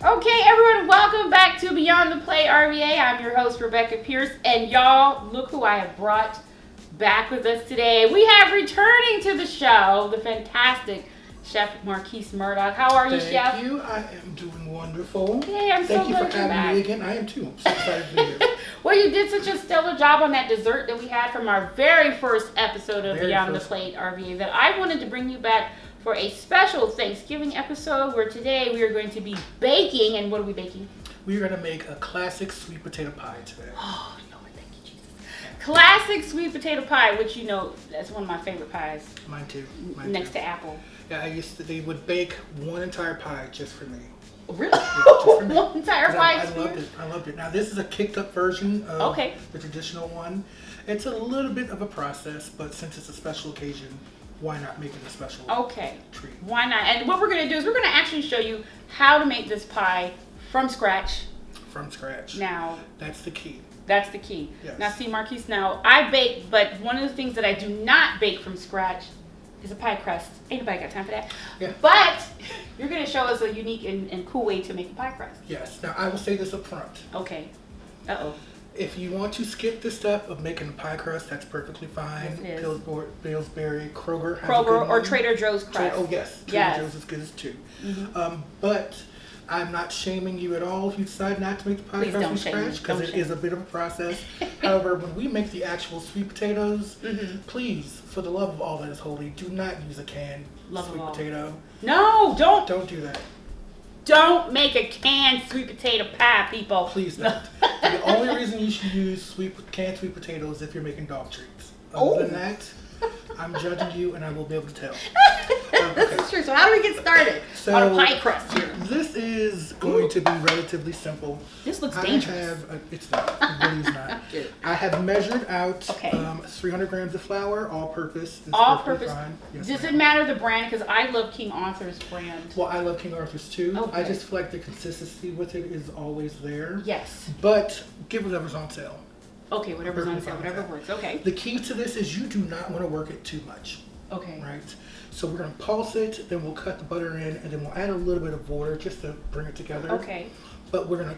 Okay, everyone, welcome back to Beyond the Plate RVA. I'm your host, Rebecca Pierce, and y'all, look who I have brought back with us today. We have returning to the show, the fantastic Chef Marquise Murdock. How are you, Chef? Thank you. I am doing wonderful. Hey, I'm so Thank you for glad you're having back. me again. I am too. I'm so excited to be here. Well, you did such a stellar job on that dessert that we had from our very first episode of Beyond the first. Plate RVA that I wanted to bring you back for a special Thanksgiving episode where today we are going to be baking. And what are we baking? We're going to make a classic sweet potato pie today. Oh, Lord, thank you, Jesus. Classic sweet potato pie, which you know, that's one of my favorite pies. Mine too. Next to apple. Yeah, they would bake one entire pie just for me. Really? Yeah, just for me. One entire 'Cause pie? I loved it. Now, this is a kicked up version of Okay. the traditional one. It's a little bit of a process, but since it's a special occasion, why not make it a special treat? Why not? And what we're going to do is we're going to actually show you how to make this pie from scratch. From scratch. Now, That's the key. that's the key. Yes. Now, see, Marquise, now I bake, but one of the things that I do not bake from scratch is a pie crust. Ain't nobody got time for that. Yeah. But you're going to show us a unique and cool way to make a pie crust. Yes. Now, I will say this up front. Okay. Uh-oh. If you want to skip the step of making a pie crust, that's perfectly fine. Yes, it is. Pillsbury, Kroger has a good Kroger or one. Trader Joe's crust. Oh yes, Trader Yes. Joe's is good as too. Mhm. But I'm not shaming you at all if you decide not to make the pie Please crust don't from shame me. scratch because Don't it shame is a bit of a process. However, when we make the actual sweet potatoes, please, for the love of all that is holy, do not use a canned Love of sweet all. potato. No, don't. Don't do that. Don't make a canned sweet potato pie, people. Please don't. The only reason you should use canned sweet potatoes is if you're making dog treats. Oh. Other than that, I'm judging you and I will be able to tell. This is true. So how do we get started on a pie crust here? This is going to be relatively simple. This looks dangerous. It's not. It really is not. Good. I have measured out Okay. 300 grams of flour, all-purpose. It's All perfectly purpose. fine. Yes, Does it ma'am. matter the brand? Because I love King Arthur's brand. Well, I love King Arthur's too. Okay. I just feel like the consistency with it is always there. Yes. But give whatever's on sale. Okay, whatever's on sale, Perfectly fine. whatever works. Okay. The key to this is you do not want to work it too much. Okay. Right? So we're going to pulse it, then we'll cut the butter in, and then we'll add a little bit of water just to bring it together. Okay. But we're going to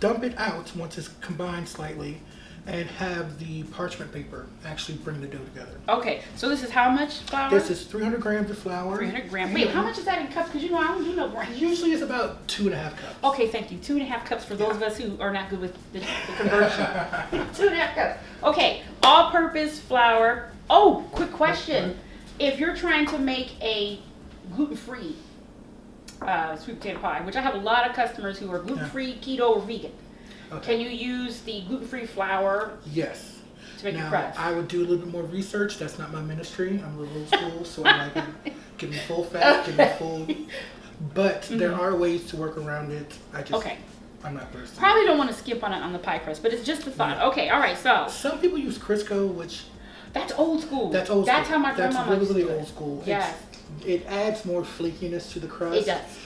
dump it out once it's combined slightly and have the parchment paper actually bring the dough together. Okay. So this is how much flour? This is 300 grams of flour. 300 grams. Wait, how much is that in cups? Because you know I don't do no brands. Usually it's about 2.5 cups. Okay, thank you. 2.5 cups for those of us who are not good with the conversion. 2.5 cups. Okay, all-purpose flour. Oh, quick question. If you're trying to make a gluten-free sweet potato pie, which I have a lot of customers who are gluten-free, keto, or vegan, can you use the gluten-free flour Yes. to make your Now, crust? I would do a little bit more research. That's not my ministry. I'm a little old school, so I like it. Give me full fat, give me full. But there are ways to work around it. I'm not thirsty. Probably don't want to skip on the pie crust, but it's just a thought. Yeah. Okay, all right, so Some people use Crisco, which that's old school. that's old school. That's how my grandmama That's used really, to do really it. old school. Yes. It adds more flakiness to the crust. It does.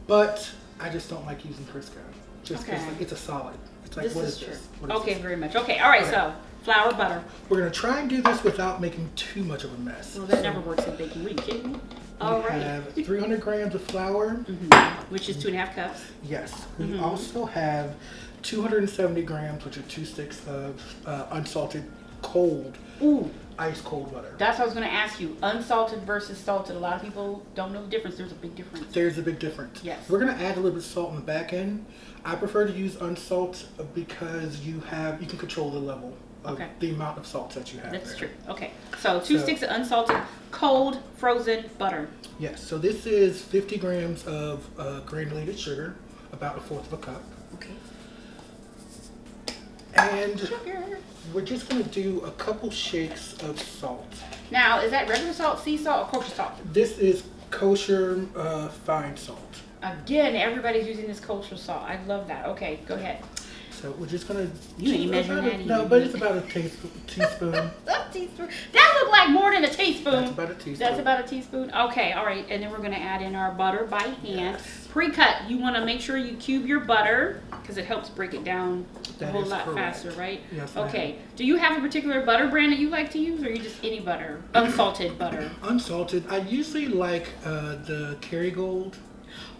But I just don't like using Crisco. Just because Okay. it's a solid. It's like, This what is is true. this? What is Okay, this? very much. Okay, all right, Okay. so flour, butter. We're going to try and do this without making too much of a mess. Well, that So never works in baking. What are you kidding me? we All right. have 300 grams of flour. Which is 2.5 cups. Yes. We also have 270 grams, which are 2 sticks of unsalted, cold, Ooh, ice cold butter. that's what I was going to ask you. Unsalted versus salted. A lot of people don't know the difference. There's a big difference. There's a big difference. Yes. We're going to add a little bit of salt on the back end. I prefer to use unsalt because you can control the level of the amount of salt that you have. That's there. true. Okay, so 2 sticks of unsalted, cold, frozen butter. Yes. So this is 50 grams of granulated sugar, about 1/4 of a cup. Okay. And Sugar. we're just going to do a couple shakes of salt. Now, is that regular salt, sea salt, or kosher salt? This is kosher fine salt. Again, everybody's using this kosher salt. I love that. Okay, go ahead. So we're just gonna. You ain't measuring that No, either. but it's about a teaspoon. A teaspoon. That looked like more than a teaspoon. That's about a teaspoon. That's about a teaspoon. Okay, all right. And then we're going to add in our butter by hand. Yes. Pre-cut. You want to make sure you cube your butter because it helps break it down a That whole is lot correct. faster, right? Yes, ma'am. Okay. Do you have a particular butter brand that you like to use, or you just any butter? Unsalted butter. Unsalted. I usually like the Kerrygold.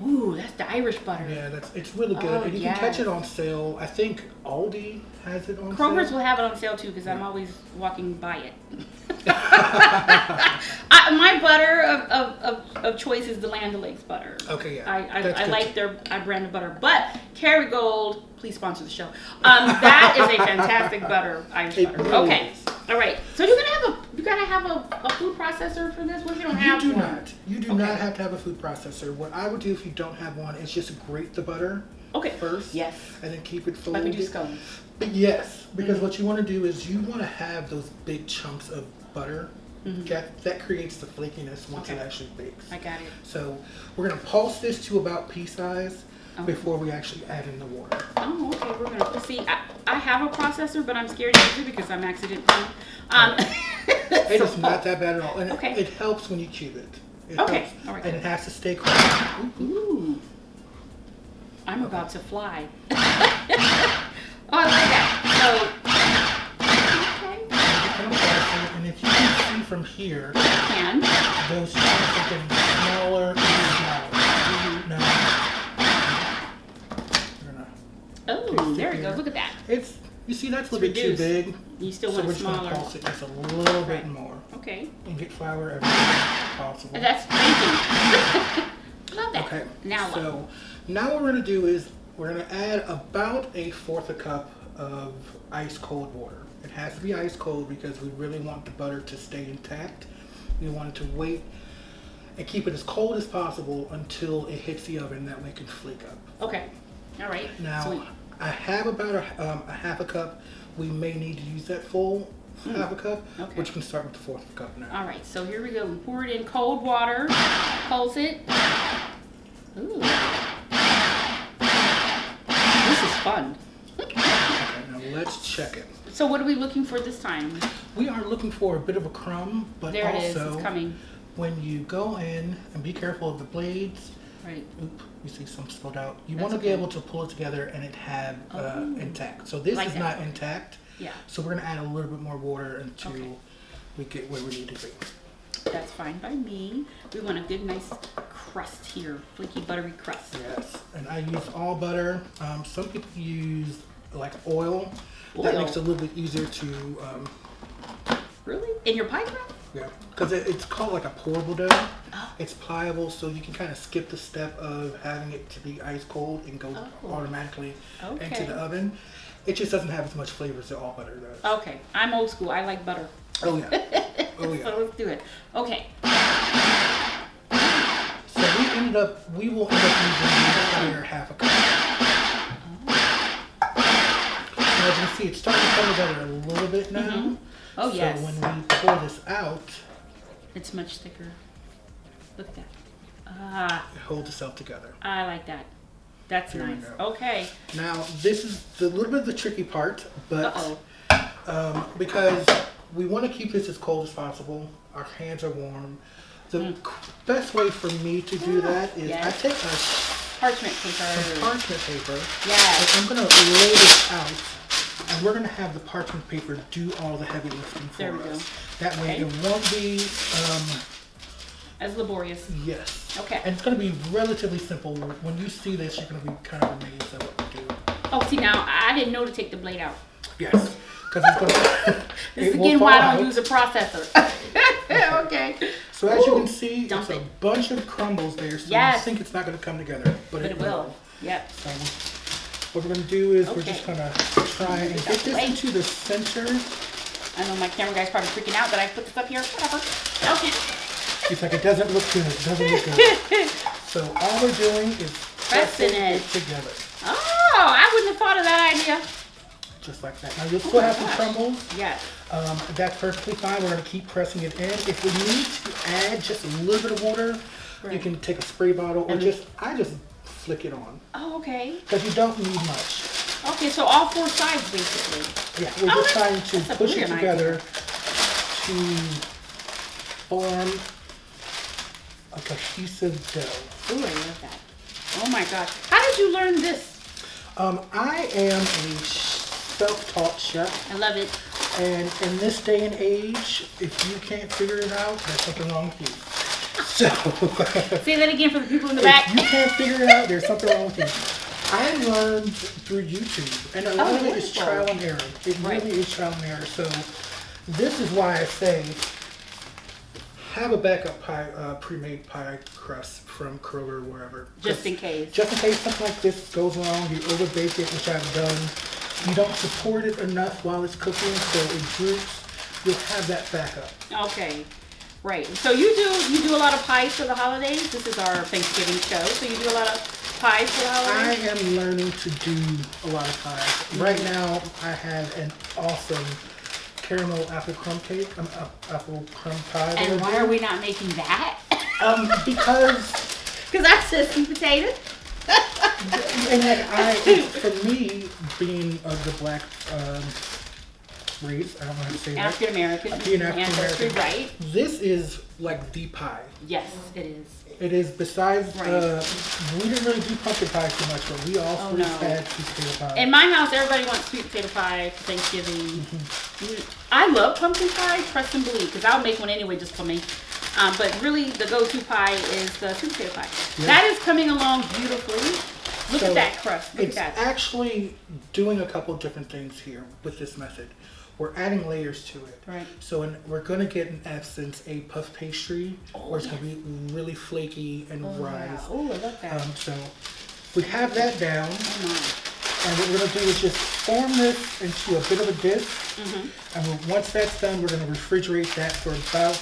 Ooh, that's the Irish butter. Yeah, it's really good. Oh, and you can catch it on sale. I think Aldi has it on Kroger's sale. will have it on sale too because I'm always walking by it. My butter of choice is the Land O'Lakes butter. Okay, yeah. I like their brand of butter. But Kerrygold, please sponsor the show. That is a fantastic butter, Irish butter. Really Okay. is. All right. So you gotta have a food processor for this? What if you don't have one? Not. You do not have to have a food processor. What I would do if you don't have one is just grate the butter first. Yes. And then keep it folded. Like we do scones. Yes, because what you want to do is you want to have those big chunks of butter. That creates the flakiness once it actually bakes. I got it. So we're going to pulse this to about pea size before we actually add in the water. Oh, okay. We're going to see. I have a processor, but I'm scared to use it because I'm accidentally. It is not that bad at all. And it helps when you cube it. It helps. All right. And it has to stay crunchy. Ooh. I'm about to fly. Oh, I like that. And if you can see from here, those chunks are getting smaller and smaller. Oh, there we go. Look at that. You see, that's a little bit too big. You still want it smaller. So we're just going to pulse it just a little bit more. Okay. And get flour everywhere possible. That's amazing. Love that. Okay. Now what? So now what we're going to do is we're going to add about 1/4 cup of ice cold water. It has to be ice cold because we really want the butter to stay intact. We want it to wait and keep it as cold as possible until it hits the oven. That way it can flake up. Okay. All right. Now, Sweet. I have about a 1/2 cup. We may need to use that full 1/2 cup, which can start with the 1/4 cup now. All right. So here we go. We pour it in cold water. Pulse it. Ooh. This is fun. Okay, now let's check it. So what are we looking for this time? We are looking for a bit of a crumb, but there it is. also It's coming. When you go in, and be careful of the blades. Right. Oop, you see some spilled out. You want to be able to pull it together and it have intact. So this is not intact. Yeah. So we're going to add a little bit more water until we get where we need to be. That's fine by me. We want a good, nice crust here, flaky, buttery crust. Yes, and I use all butter. Some people use like oil. That makes it a little bit easier to. Really? In your pie crust? Yeah, because it's called like a pourable dough. Oh. It's pliable, so you can kind of skip the step of having it to be ice cold and go automatically into the oven. It just doesn't have as much flavor as all butter does. Okay, I'm old school. I like butter. Oh yeah. Oh yeah. So let's do it. Okay. So we will end up using the entire 1/2 cup. Now, as you can see, it's starting to come together a little bit now. Oh yes. So when we pour this out, it's much thicker. Look at that. It holds itself together. I like that. That's nice. Okay. Now this is a little bit of the tricky part, but because we want to keep this as cold as possible, our hands are warm. The best way for me to do that is I take parchment paper. Some parchment paper. Yes. And I'm going to lay this out, and we're going to have the parchment paper do all the heavy lifting for us. That way it won't be as laborious. Yes. Okay. And it's going to be relatively simple. When you see this, you're going to be kind of amazed at what we do. Oh, see now, I didn't know to take the blade out. Yes. Because it's going to... This is again why I don't use a processor. Okay. So as you can see, it's a bunch of crumbles there, so you think it's not going to come together, but it will. Yep. So what we're going to do is we're just going to try and get this into the center. I know my camera guy's probably freaking out that I put this up here. Whatever. Okay. He's like, it doesn't look good. It doesn't look good. So all we're doing is pressing it together. Oh, I wouldn't have thought of that idea. Just like that. Now you'll still have some crumbles. Yes. That's perfectly fine. We're going to keep pressing it in. If we need to add just a little bit of water, you can take a spray bottle or I just flick it on. Oh, okay. Because you don't need much. Okay, so all 4 sides basically. Yeah, we're just trying to push it together to form a cohesive dough. Ooh, I love that. Oh my gosh. How did you learn this? I am a self-taught chef. I love it. And in this day and age, if you can't figure it out, there's something wrong with you. So Say that again for the people in the if back. you can't figure it out, there's something wrong with you. I learned through YouTube, and a lot of it is trial and error. It really is trial and error. So this is why I say have a backup pie, pre-made pie crust from Kroger or wherever. Just in case. Just in case something like this goes wrong, you overbake it, which I've done. You don't support it enough while it's cooking, so it droops. You'll have that backup. Okay. Right. So you do a lot of pies for the holidays. This is our Thanksgiving show. So you do a lot of pies for the holidays? I am learning to do a lot of pies. Right now, I have an awesome caramel apple crumb cake, apple crumb pie. And why are we not making that? Because I said sweet potato. and for me, being of the black race, I don't know how to say that. African American. Being African American, right? This is like the pie. Yes, it is. It is. Besides, we didn't really do pumpkin pie too much, but we also had sweet potato pie. In my house, everybody wants sweet potato pie for Thanksgiving. I love pumpkin pie, trust and believe, because I'll make one anyway just for me. But really, the go-to pie is the sweet potato pie. Yeah. That is coming along beautifully. Look at that crust. Look at that. It's actually doing a couple different things here with this method. We're adding layers to it. Right. So we're going to get, in essence, a puff pastry where it's going to be really flaky and rise. Yeah. Oh, I love that. So we have that down. And what we're going to do is just form this into a bit of a disc. And once that's done, we're going to refrigerate that for about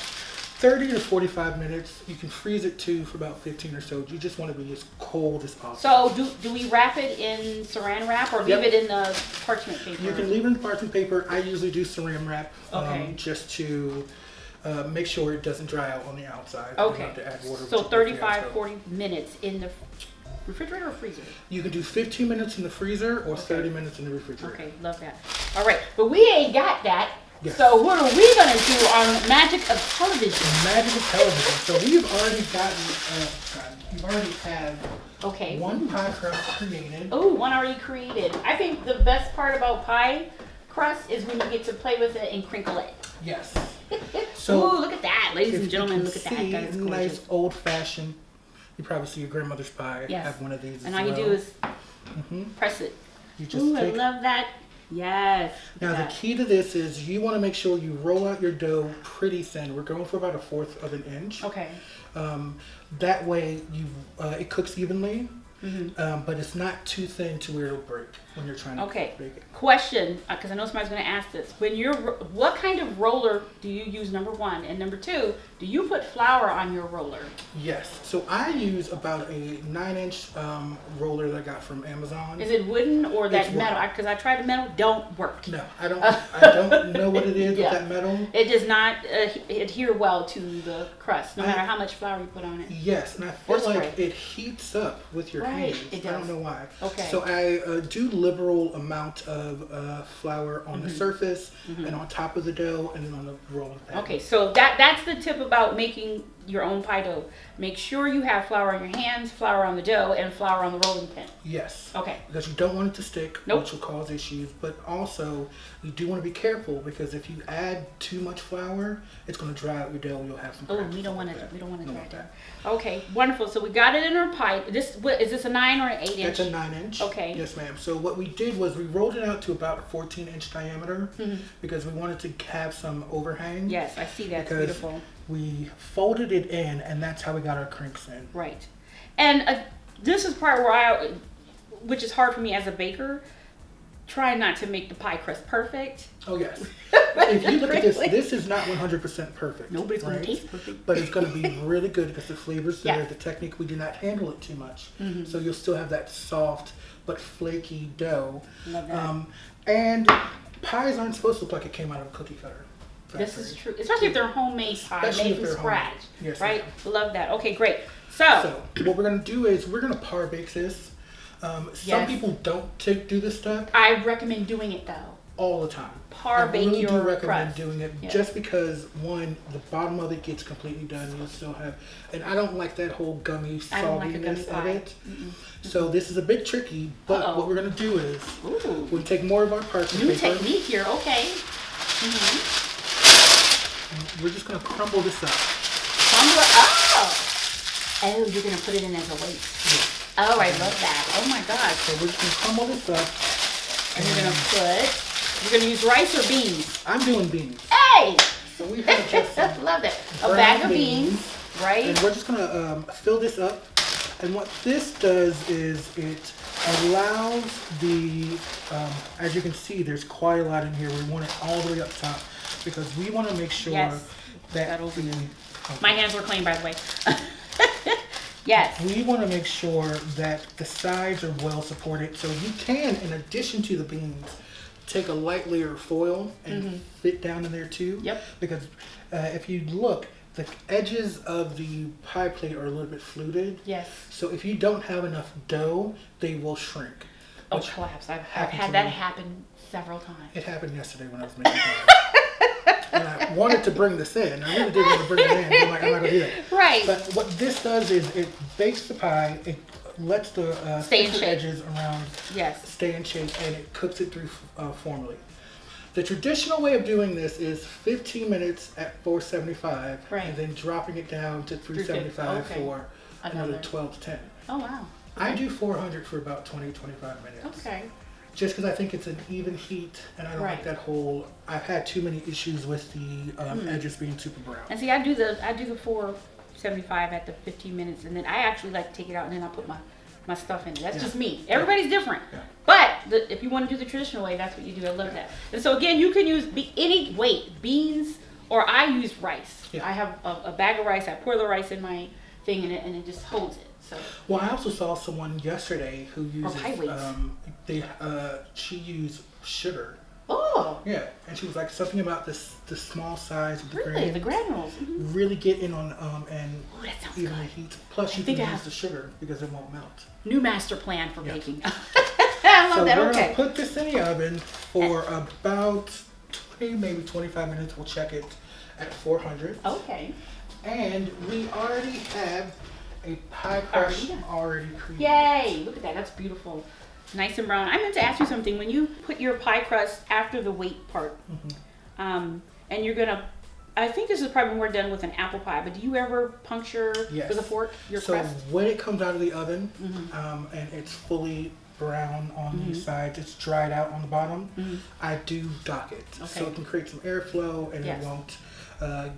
30 to 45 minutes. You can freeze it too for about 15 or so. You just want to be as cold as possible. So do we wrap it in saran wrap or leave it in the parchment paper? You can leave it in the parchment paper. I usually do saran wrap just to make sure it doesn't dry out on the outside. Okay. You have to add water so 35, 40 minutes in the refrigerator or freezer? You can do 15 minutes in the freezer or 30 minutes in the refrigerator. Okay, love that. All right, but we ain't got that. Yes. So what are we going to do on Magic of Television? Magic of Television. So we've already gotten, you already have one pie crust created. Oh, one already created. I think the best part about pie crust is when you get to play with it and crinkle it. Yes. So ooh, look at that, ladies and gentlemen, look at that. That is gorgeous. Nice old fashioned. You probably see your grandmother's pie. Yes. Have one of these. And all you do is press it. You just I love that. Yes. Now the key to this is you want to make sure you roll out your dough pretty thin. We're going for about 1/4 of an inch. Okay. That way it cooks evenly, but it's not too thin to where it'll break when you're trying to bake it. Question, because I know somebody's going to ask this. What kind of roller do you use, number one? And number two, do you put flour on your roller? Yes. So I use about a 9-inch roller that I got from Amazon. Is it wooden or that metal? Because I tried the metal, don't work. No, I don't know what it is with that metal. It does not adhere well to the crust, no matter how much flour you put on it. Yes, and I feel like it heats up with your hands. It does. I don't know why. Okay. So I do liberal amount of flour on the surface and on top of the dough and then on the rolling pin. Okay, so that's the tip about making your own pie dough. Make sure you have flour on your hands, flour on the dough, and flour on the rolling pin. Yes. Okay. Because you don't want it to stick, which will cause issues. But also, you do want to be careful because if you add too much flour, it's going to dry out your dough. You'll have some. Oh, we don't want to. We don't want to dry that. Okay, wonderful. So we got it in our pie. Is this a 9 or an 8 inch? That's a 9-inch. Okay. Yes, ma'am. So what we did was we rolled it out to about a 14-inch diameter because we wanted to have some overhang. Yes, I see that. It's beautiful. We folded it in, and that's how we got our crinks in. Right. And this is part where which is hard for me as a baker, try not to make the pie crust perfect. Oh, yes. If you look at this is not 100% perfect. Nobody's going to taste perfect. But it's going to be really good because the flavor's there. The technique, we do not handle it too much. So you'll still have that soft but flaky dough. Love that. And pies aren't supposed to look like it came out of a cookie cutter. This is true, especially if they're homemade pie, made from scratch. Yes, right? Love that. Okay, great. So what we're going to do is we're going to par bake this. Some people don't do this step. I recommend doing it though. All the time. Par bake your crust. I really do recommend doing it just because, one, the bottom of it gets completely done. You'll still have, and I don't like that whole gummy sogginess of it. So this is a bit tricky, but what we're going to do is we'll take more of our parchment paper. New technique here, okay. We're just going to crumble this up. Crumble it up. Oh, you're gonna put it in as a weight. Yeah. Oh, I love that. Oh my gosh. So we're just gonna crumble this up. And you're gonna use rice or beans? I'm doing beans. Hey! So we have just some Love that. A brown bag of beans, right? And we're just gonna fill this up. And what this does is it allows the, as you can see, there's quite a lot in here. We want it all the way up top because we want to make sure Yes. that My hands were clean, by the way. Yes. we want to make sure that the sides are well supported. So you can, in addition to the beans, take a light layer of foil and fit down in there too. Yep. Because if you look, the edges of the pie plate are a little bit fluted. Yes. So if you don't have enough dough, they will shrink. Oh, which collapse. I've happened had to that me. happen several times. It happened yesterday when I was making pie. And I wanted to bring this in. I really did want to bring it in. But I'm like, I'm not going to do it. Right. But what this does is it bakes the pie. It lets the Stay in thicker shape. edges around Yes. stay in shape, and it cooks it through formally. The traditional way of doing this is 15 minutes at 475, Right. and then dropping it down to 375 Okay. for another Another. 12 to 10. Oh, wow. I do 400 for about 20, 25 minutes. Okay. Just because I think it's an even heat, and I don't like Right. that whole. I've had too many issues with the edges being super brown. And see, I do the 475 at the 15 minutes, and then I actually like to take it out and then I put my stuff in it. That's Yeah. just me. Everybody's different. Yeah. But if you want to do the traditional way, that's what you do. I love that. And so again, you can use any weight, beans, or I use rice. Yeah. I have a bag of rice. I pour the rice in my thing, and it just holds it. So Well, I also saw someone yesterday who uses. pie weights. She used sugar. oh, Yeah, and she was like something about the small size of the really? grains. The granules. Mhm. Really get in on and Oh, that sounds evenly good. heat. Plus, you think can I use have- the sugar because it won't melt. New master plan for Yeah. baking. I love So that. we're Okay. gonna put this in the oven for about 20, maybe 25 minutes. We'll check it at 400. Okay. And we already have a pie crust already created. Yay! Look at that. That's beautiful. Nice and brown. I meant to ask you something. When you put your pie crust after the weight part, and you're gonna, I think this is probably more done with an apple pie, but do you ever puncture Yes. with a fork your So crust? when it comes out of the oven, and it's fully brown on the sides, it's dried out on the bottom, I do dock it. So Okay. it can create some airflow and Yes. it won't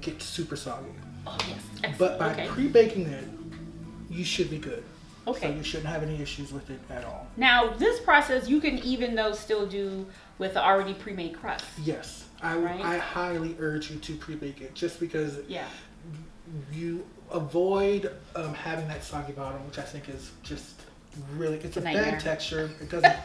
get super soggy. Oh, yes. Excellent. But by okay. pre-baking it, you should be good. Okay. So you shouldn't have any issues with it at all. Now, this process you can even though still do with the already pre-made crust. Yes, Right. I highly urge you to pre-bake it just because Yeah. you avoid having that soggy bottom, which I think is just really, it's a nightmare. bad texture. It doesn't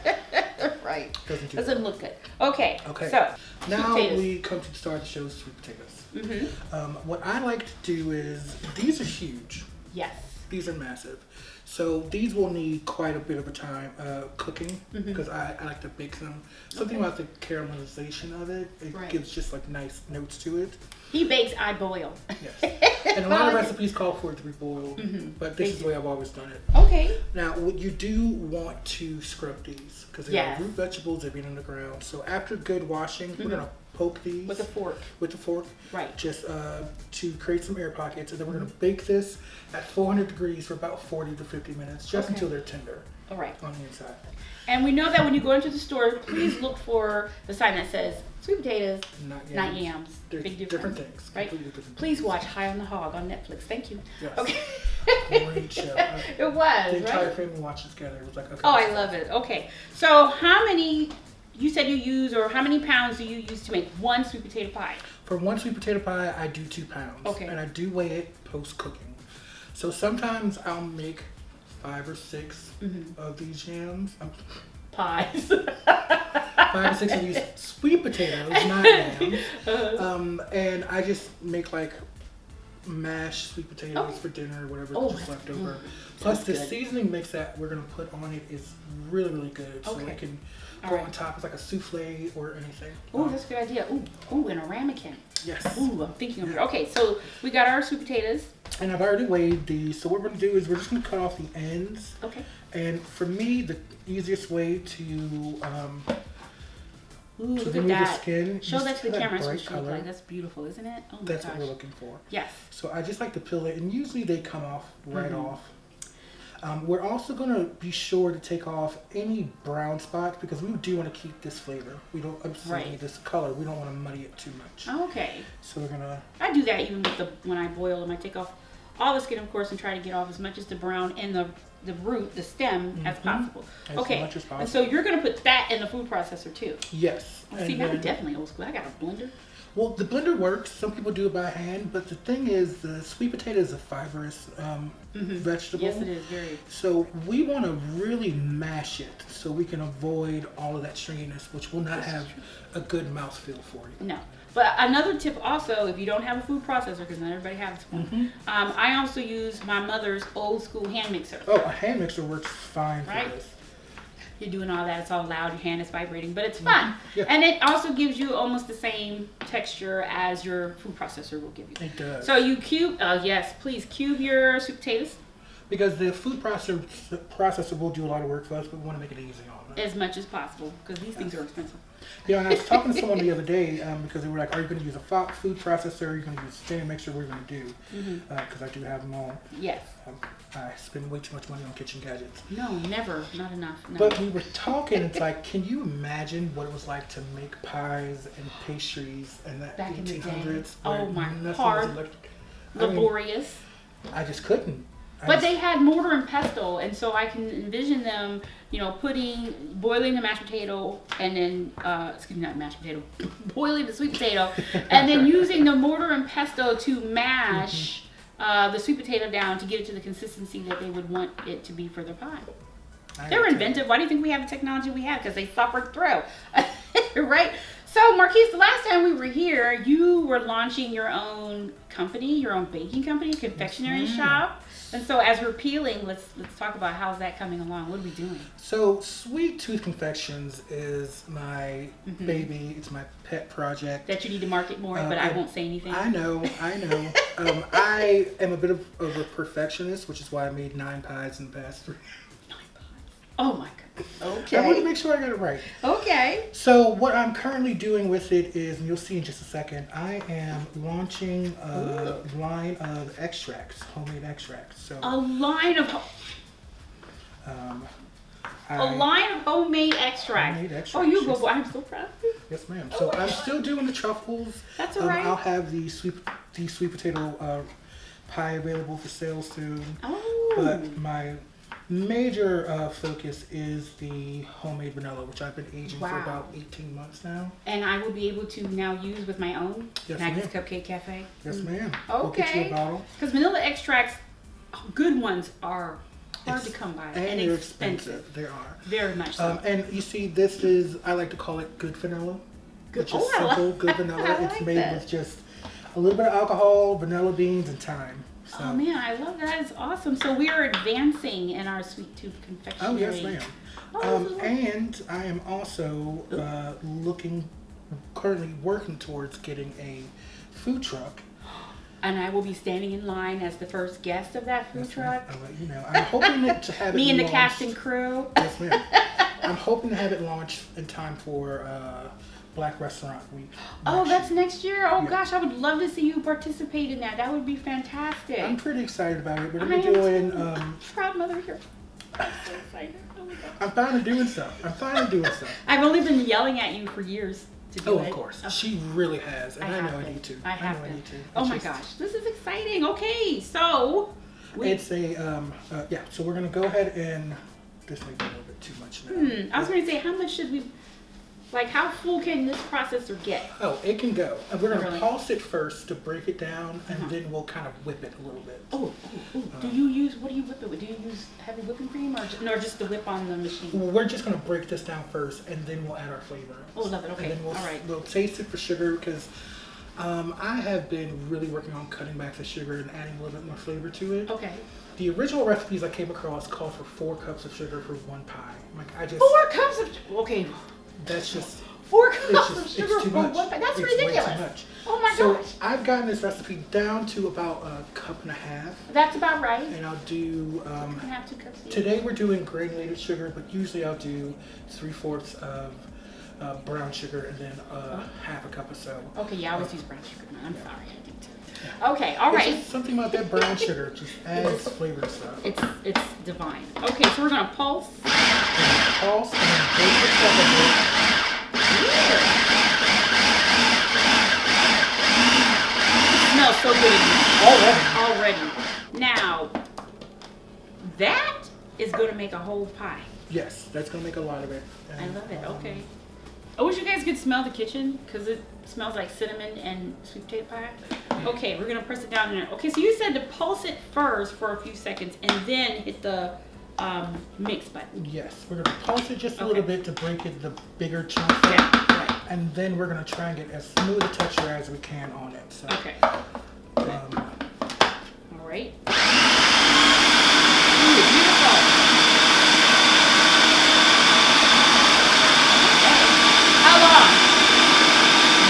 Right. doesn't do Doesn't well. look good. Okay. Okay. So Now sweet potatoes. we come to the star of the show, sweet potatoes. Mm-hmm. What I like to do is, these are huge. Yes. These are massive. So these will need quite a bit of a time cooking because I like to bake them. Something about the caramelization of it, it Right. gives just like nice notes to it. He bakes, I boil. Yes. And a lot of Well, recipes call for it to be boiled, but this They is the way I've always done it. Okay. Now, what you do want to scrub these because they Yes. are root vegetables, they've been in the ground. So after good washing, we're gonna poke these With a fork. with the fork, Right. just to create some air pockets, and then we're gonna bake this at 400 degrees for about 40 to 50 minutes, just Okay. until they're tender All right. on the inside. And we know that when you go into the store, please look for the sign that says sweet potatoes, Not yams. not yams. They're Big difference. different things. Right? Completely different Please things. watch High on the Hog on Netflix. Thank you. Yes. Okay. Great show. It was, The entire right? family watched it together. It was like, okay. Oh, this I is love it. Okay. So how many, you said you use, or how many pounds do you use to make one sweet potato pie? For one sweet potato pie, I do 2 pounds. Okay. And I do weigh it post cooking. So sometimes I'll make 5 or 6 of these yams. Pies. 5 or 6 of these sweet potatoes, not yams. And I just make like mashed sweet potatoes Okay. for dinner or whatever, Oh, just left over. sounds Plus the good. seasoning mix that we're gonna put on it is really, really good. So Okay. it can All go right. on top as like a souffle or anything. Oh, that's a good idea. Ooh, and a ramekin. Yes. Ooh, I'm thinking of it. Okay, so we got our sweet potatoes. And I've already weighed these. So what we're gonna do is we're just gonna cut off the ends. Okay. And for me, the easiest way to Ooh, So look remove at the that. skin. Show that to the camera. That's what Bright she looks color. like. That's beautiful, isn't it? Oh my That's gosh. what we're looking for. Yes. So I just like to peel it, and usually they come off right Mhm. off. We're also going to be sure to take off any brown spots because we do want to keep this flavor. We don't, Right. this color. We don't want to muddy it too much. Okay. So we're gonna. I do that even with when I boil them. I take off all the skin, of course, and try to get off as much as the brown and the root, the stem, as possible. As Okay. much as possible. And so you're gonna put that in the food processor too. Yes. Oh, see, And now then- I'm definitely old school. I got a blender. Well, the blender works. Some people do it by hand, but the thing is, the sweet potato is a fibrous vegetable. Yes, it is very. So we want to really mash it so we can avoid all of that stringiness, which will not have a good mouthfeel for you. No. But another tip also, if you don't have a food processor, because not everybody has one, I also use my mother's old school hand mixer. Oh, a hand mixer works fine for Right? this. You're doing all that, it's all loud, your hand is vibrating, but it's fun. Yeah. And it also gives you almost the same texture as your food processor will give you. It does. So you cube, yes, please cube your sweet potatoes Because the food processor will do a lot of work for us, but we want to make it easy on them. as much as possible, because these things are expensive. Yeah, and I was talking to someone the other day because they were like, "Are you going to use a food processor? Are you going to use a stand mixer? What are you going to do?" Because I do have them all. Yes. I spend way too much money on kitchen gadgets. No, never, not enough. No. But we were talking. It's like, can you imagine what it was like to make pies and pastries in that Back in the day. 1800s? Oh, where my, nothing was hard, electric? laborious. I just couldn't. But they had mortar and pestle, and so I can envision them, boiling the mashed potato, and then, not mashed potato, boiling the sweet potato, and then using the mortar and pestle to mash the sweet potato down to get it to the consistency that they would want it to be for their pie. They were inventive. Why do you think we have the technology we have? Because they suffered through, right? So, Marquise, the last time we were here, you were launching your own company, your own baking company, confectionery shop. And so, as we're peeling, let's talk about how's that coming along. What are we doing? So, Sweet Tooth Confections is my baby. It's my pet project. That you need to market more, but I won't say anything. I know. I am a bit of a perfectionist, which is why I made 9 pies in the past 3. 9 pies. Oh my God. Okay. I want to Okay. make sure I got it right. Okay. So what I'm currently doing with it is, and you'll see in just a second, I am launching a line of extracts, homemade extracts. So A line of homemade extract. Homemade extracts, Oh, you go. yes. Boy, I'm so proud of you. Yes, ma'am. Oh So my I'm God. still doing the truffles. That's all right. I'll have the sweet potato pie available for sale soon. Oh. But my major focus is the homemade vanilla, which I've been aging for Wow. about 18 months now. And I will be able to now use with my own Yes, Maggie's ma'am. Cupcake Cafe. Yes, ma'am. We'll get you a Okay. bottle. Because vanilla extracts, good ones, are hard to It's- come by And and they're expensive. expensive. They are. Very much so. And you see, this is, I like to call it good vanilla. Good- Which is oh, I like- simple, good vanilla. I It's like made that. with just a little bit of alcohol, vanilla beans, and thyme. So, Oh man, I love that. That is awesome. So we are advancing in our sweet tooth confectionery. Oh, yes, ma'am. Oh, this is And I am also currently working towards getting a food truck. and I will be standing in line as the first guest of that food Yes, ma'am. truck. I'll let you know. I'm hoping to have it Me and the launched- cast and crew. Yes, ma'am. I'm hoping to have it launched in time for Black Restaurant Week. Oh, next that's year. next year? Oh Yeah. gosh, I would love to see you participate in that. That would be fantastic. I'm pretty excited about it. We're I gonna be am doing. too. Proud mother here. I'm so excited. Oh my gosh. I'm finally doing stuff. I've only been yelling at you for years to do Oh, it. of course. Oh, She really has, and I have know I been. need to. I have know I been. need to. Oh It's my just- gosh, this is exciting. Okay, so It's a yeah. So we're gonna go ahead and this may be a little bit too much now. I was going to say, how much should we, like, how full can this processor get? Oh, it can go. And we're gonna Really? pulse it first to break it down, and then we'll kind of whip it a little bit. Oh, do you use, what do you whip it with? Do you use heavy whipping cream or just the whip on the machine? We're just gonna break this down first, and then we'll add our flavor. Oh, love it. Okay. And then we'll, All right. we'll taste it for sugar because I have been really working on cutting back the sugar and adding a little bit more flavor to it. Okay. The original recipes I came across called for 4 cups of sugar for 1 pie. Like I just 4 cups of, okay, that's just 4 cups of it's sugar too for much. one, that's It's ridiculous. Way too much. Oh my So gosh. I've gotten this recipe down to about a cup and a half, That's about right. and I'll do. You can have 2 cups each. Today we're doing granulated sugar, but usually I'll do 3/4 of brown sugar, and then half a cup or so. Okay, yeah, I always use brown sugar. I'm sorry, I do too. Okay, all right. It's just something about that brown sugar just adds flavor to stuff. It's divine. Okay, so we're gonna pulse. Pulse and then bake the stuff a bit. It smells so good in here. Already. Now, that is gonna make a whole pie. Yes, that's gonna make a lot of it. I love it. Okay. I wish you guys could smell the kitchen because it smells like cinnamon and sweet potato pie. Okay, we're gonna press it down in there. Okay, so you said to pulse it first for a few seconds and then hit the mix button. Yes, we're gonna pulse it just a little bit to break it the bigger chunks. Yeah, right. And then we're gonna try and get as smooth a texture as we can on it. So, Okay. All right. Ooh, beautiful. How long?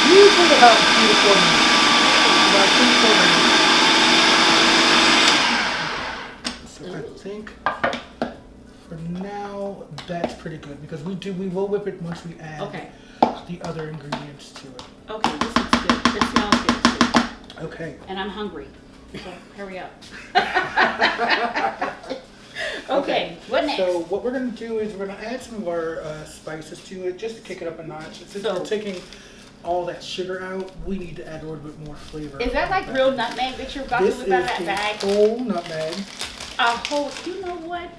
usually about 3 to 4 minutes. About 3 to 4 minutes. So I think for now that's pretty good because we will whip it once we add the other ingredients to it. Okay, this looks good. It smells good too. Okay. And I'm hungry. So hurry up. Okay, what next? So what we're going to do is we're going to add some of our spices to it just to kick it up a notch. Since we're taking all that sugar out, we need to add a little bit more flavor. Is that like real nutmeg that you're about to whip out of that bag? This is whole nutmeg. A whole, you know what?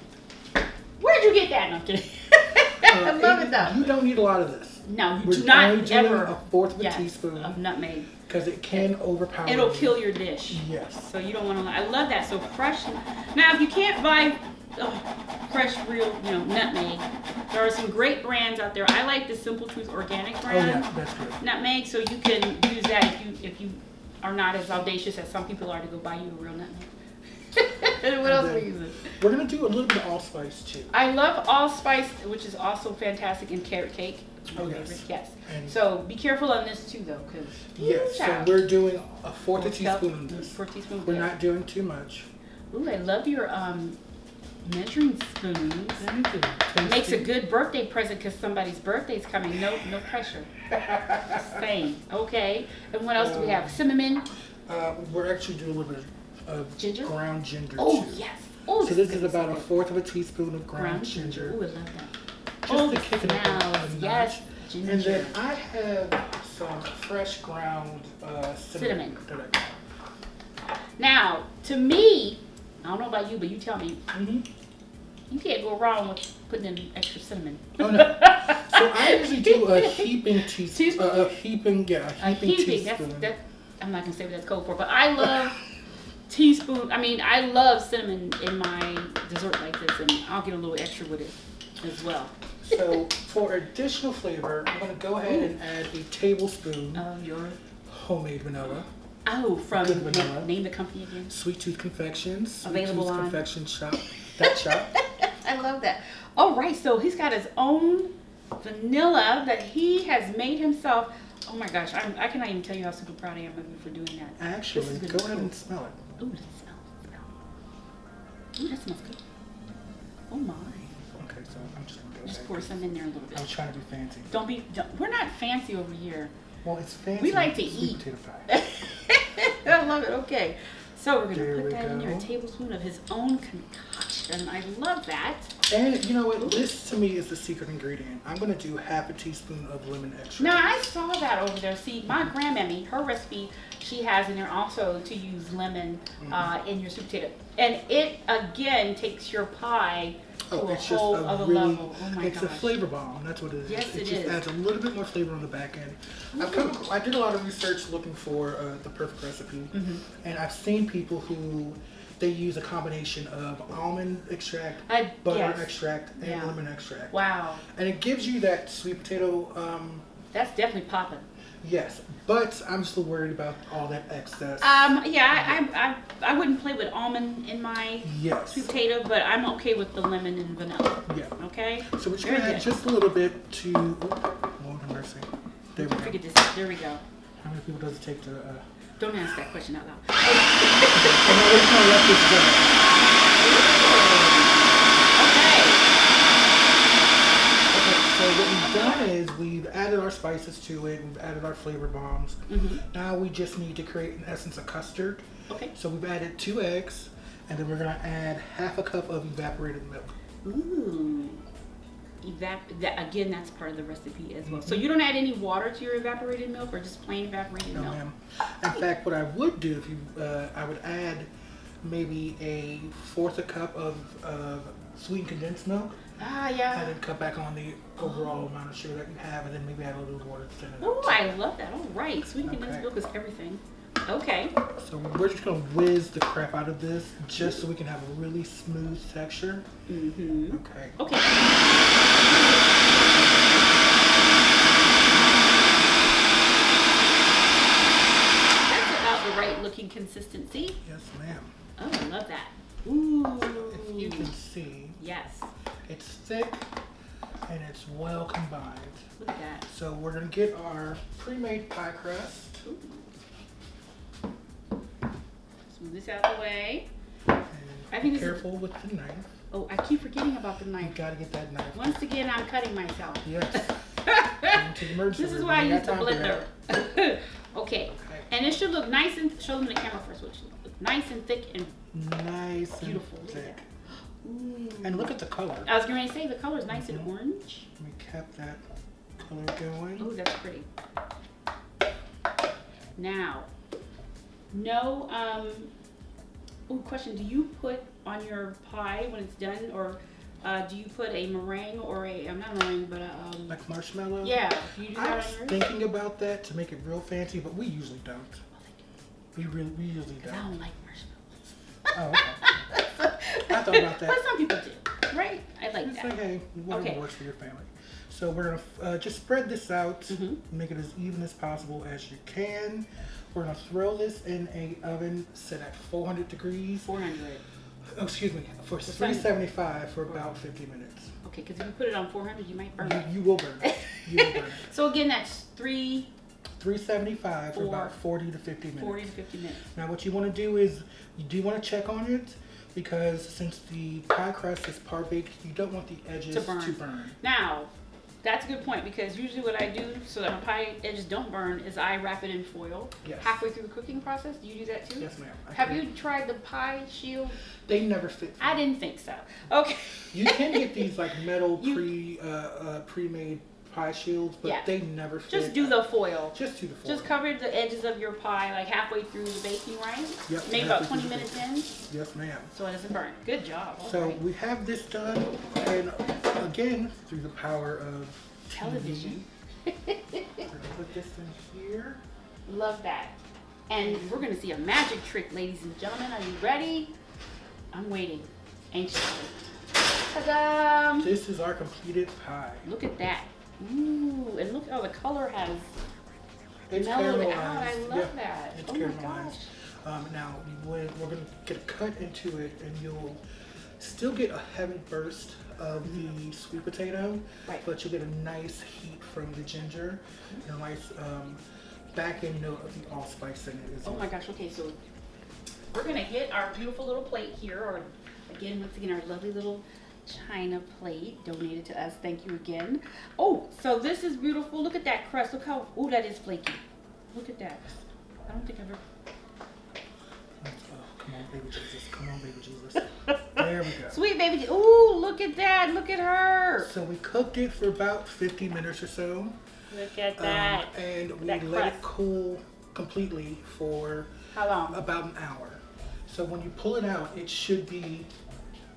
Where'd you get that? No, I'm kidding. I love it though. You don't need a lot of this. No, you we're do not only ever. A fourth of a teaspoon of nutmeg. Because it can overpower. It'll kill your dish. Yes. So you don't want to. I love that. So fresh. Now, if you can't buy fresh, real, nutmeg, there are some great brands out there. I like the Simple Truth organic brand. Oh yeah, that's good. Nutmeg. So you can use that if you are not as audacious as some people are to go buy you a real nutmeg. And what else are we using? We're gonna do a little bit of allspice too. I love allspice, which is also fantastic in carrot cake. Oh yes. Yes. And so be careful on this too, though, because yes. So we're doing a fourth a teaspoon of this. Fourth teaspoon. We're not doing too much. Ooh, I love your measuring spoons. Makes a good birthday present because somebody's birthday's coming. No pressure. Just saying. Okay. And what else do we have? Cinnamon. We're actually doing a little bit of ginger. Ground ginger. Oh too. yes. Oh. So this is about a fourth of a teaspoon of ground ginger. Ooh, I love that. Just to kick it up a notch. Yes. Ginger. And then I have some fresh ground cinnamon. Now, to me, I don't know about you, but you tell me. You can't go wrong with putting in extra cinnamon. Oh no! So I usually do a heaping teaspoon. A heaping teaspoon. I'm not gonna say what that's code for, but I love teaspoon. I mean, I love cinnamon in my dessert like this, and I'll get a little extra with it as well. So for additional flavor, I'm going to go ahead and add a tablespoon of your homemade vanilla. Oh, from Good vanilla. Name the company again. Sweet Tooth Confections. Available on Confection Shop. That shop. I love that. All right, so he's got his own vanilla that he has made himself. Oh my gosh, I cannot even tell you how super proud I am of you for doing that. Actually, go ahead and smell it. Ooh, that smells. Ooh, that smells good. Oh my. Okay, so I'm just gonna go just pour some in there a little bit. I was trying to be fancy. We're not fancy over here. Well, it's fancy. We like to eat. Potato pie. I love it. Okay. So we're going to put that in there, a tablespoon of his own concoction. I love that. And you know what? This to me is the secret ingredient. I'm going to do half a teaspoon of lemon extract. Now, I saw that over there. See, my grandmammy, her recipe, she has in there also to use lemon in your sweet potato. And it, again, takes your pie to a whole other level. Oh my gosh. It's a flavor bomb. That's what it is. Yes, it just adds a little bit more flavor on the back end. I did a lot of research looking for the perfect recipe. And I've seen people who they use a combination of almond extract, butter extract, and lemon extract. Wow. And it gives you that sweet potato. That's definitely popping. Yes, but I'm still worried about all that excess. Yeah, I wouldn't play with almond in my sweet potato, but I'm okay with the lemon and vanilla. Yeah. Okay. So we're just gonna add just a little bit to. Lord have mercy. There we go. Forget this. There we go. How many people does it take to? Don't ask that question out loud. And now we're just gonna let this go. Okay. Okay. So what we've done is is we've added our spices to it. We've added our flavor bombs. Now we just need to create, in essence, a custard. Okay. So we've added 2 eggs, and then we're gonna add half a cup of evaporated milk. Ooh. Again, that's part of the recipe as well. So you don't add any water to your evaporated milk, or just plain evaporated milk? No, ma'am. In fact, what I would do if you, I would add maybe a 1/4 a cup of sweetened condensed milk. Ah, yeah. And then cut back on the overall amount of sugar that you have, and then maybe add a little water to thin it out. Oh, I love that. All right, sweetened condensed milk is everything. Okay. So we're just gonna whiz the crap out of this, just so we can have a really smooth texture. Okay. Okay. That's about the right looking consistency. Yes, ma'am. Oh, I love that. Ooh. If you can see, Yes. it's thick and it's well combined. Look at that. So we're gonna get our pre-made pie crust. Ooh. Smooth this out of the way. And I think be this is- careful with the knife. Oh, I keep forgetting about the You knife. gotta get that knife. Once again, I'm cutting myself. Yes. Into the emergency This is room. why I We use got the time for blender. that. Okay. And it should look nice and, show them the camera first, what it should look nice and thick and Nice beautiful. and Look at thick. that. Ooh. And look at the color. I was going to say the color is nice and orange. We kept that color going. Oh, that's pretty. Now, no, question, do you put on your pie when it's done, or do you put a meringue or not a meringue, but a, Like marshmallow? yeah, do you do I that was on yours? thinking about that to make it real fancy, but we usually don't. Oh, they do. We usually 'Cause I don't. don't like marshmallows. Oh, okay. I thought about that. But some people do, right? I like It's that. like, hey, whatever Okay. works for your family. So we're gonna just spread this out, Mhm. make it as even as possible as you can. We're gonna throw this in a oven set at 400 degrees. 400. Oh, excuse me, for 375 for about 50 minutes. Okay, because if you put it on 400, you might burn it. You will burn it. You will burn it. So again, that's 375 for about 40 to 50 minutes. 40 to 50 minutes. Now what you want to do is, you do want to check on it, because since the pie crust is par baked, you don't want the edges To burn. Now, that's a good point, because usually what I do so that my pie edges don't burn is I wrap it in foil Yes. halfway through the cooking process. Do you do that too? Yes, ma'am. Have you tried the pie shield? They never fit. I didn't think so. Okay. You can get these like metal You- pre-made pie shields, but Yeah. they never fit. Just do the foil. Just do the foil. Just cover the edges of your pie like halfway through the baking, right? Yep, Maybe about halfway 20 through the minutes in, Yes, ma'am. so it doesn't burn. Good job. All So right. we have this done, and again, through the power of Television. TV, we're gonna put this in here. Love that. And we're going to see a magic trick, ladies and gentlemen. Are you ready? I'm waiting anxiously. Ta-da! This is our completed pie. Look at that. Ooh, and look how the color has It's mellowed caramelized. out. I love Yeah, that. It's Oh my caramelized. gosh. Now we're gonna get a cut into it, and you'll still get a heavy burst of the sweet potato, Right. but you'll get a nice heat from the ginger, and a nice back end note of the allspice in it as Oh well. my gosh. Okay, so we're going to get our beautiful little plate here, or again, once again, our lovely little china plate donated to us. Thank you again. Oh, so this is beautiful. Look at that crust. Look how, oh, that is flaky. Look at that. I don't think I've ever. Oh, come on, baby Jesus. Come on, baby Jesus. There we go. Sweet baby. Ooh, look at that. Look at her. So we cooked it for about 50 minutes or so. Look at that. And we That let it crust. cool completely for How long? about an hour. So when you pull it out, it should be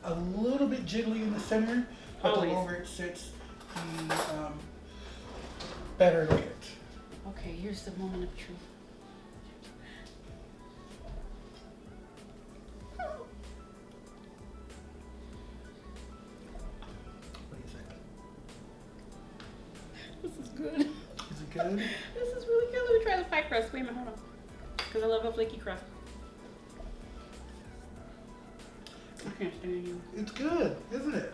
a little bit jiggly in the center, but Always. the lower it sits, the better it'll get. Okay, here's the moment of truth. What do you think? This is good. Is it good? This is really good. Let me try the pie crust. Wait a minute, hold on. Because I love a flaky crust. I can't stand you. It's good, isn't it?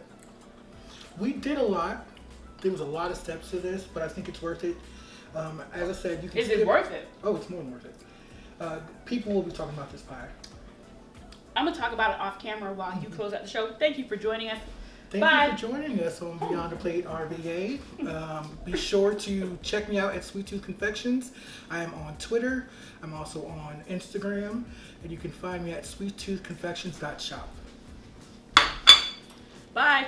We did a lot. There was a lot of steps to this, but I think it's worth it. As I said, you can Is it skip- worth it? Oh, it's more than worth it. People will be talking about this pie. I'm going to talk about it off camera while you close out the show. Thank you for joining us. Thank Bye. you for joining us on Beyond the Plate RVA. Be sure to check me out at Sweet Tooth Confections. I am on Twitter. I'm also on Instagram. And you can find me at sweettoothconfections.shop. Bye.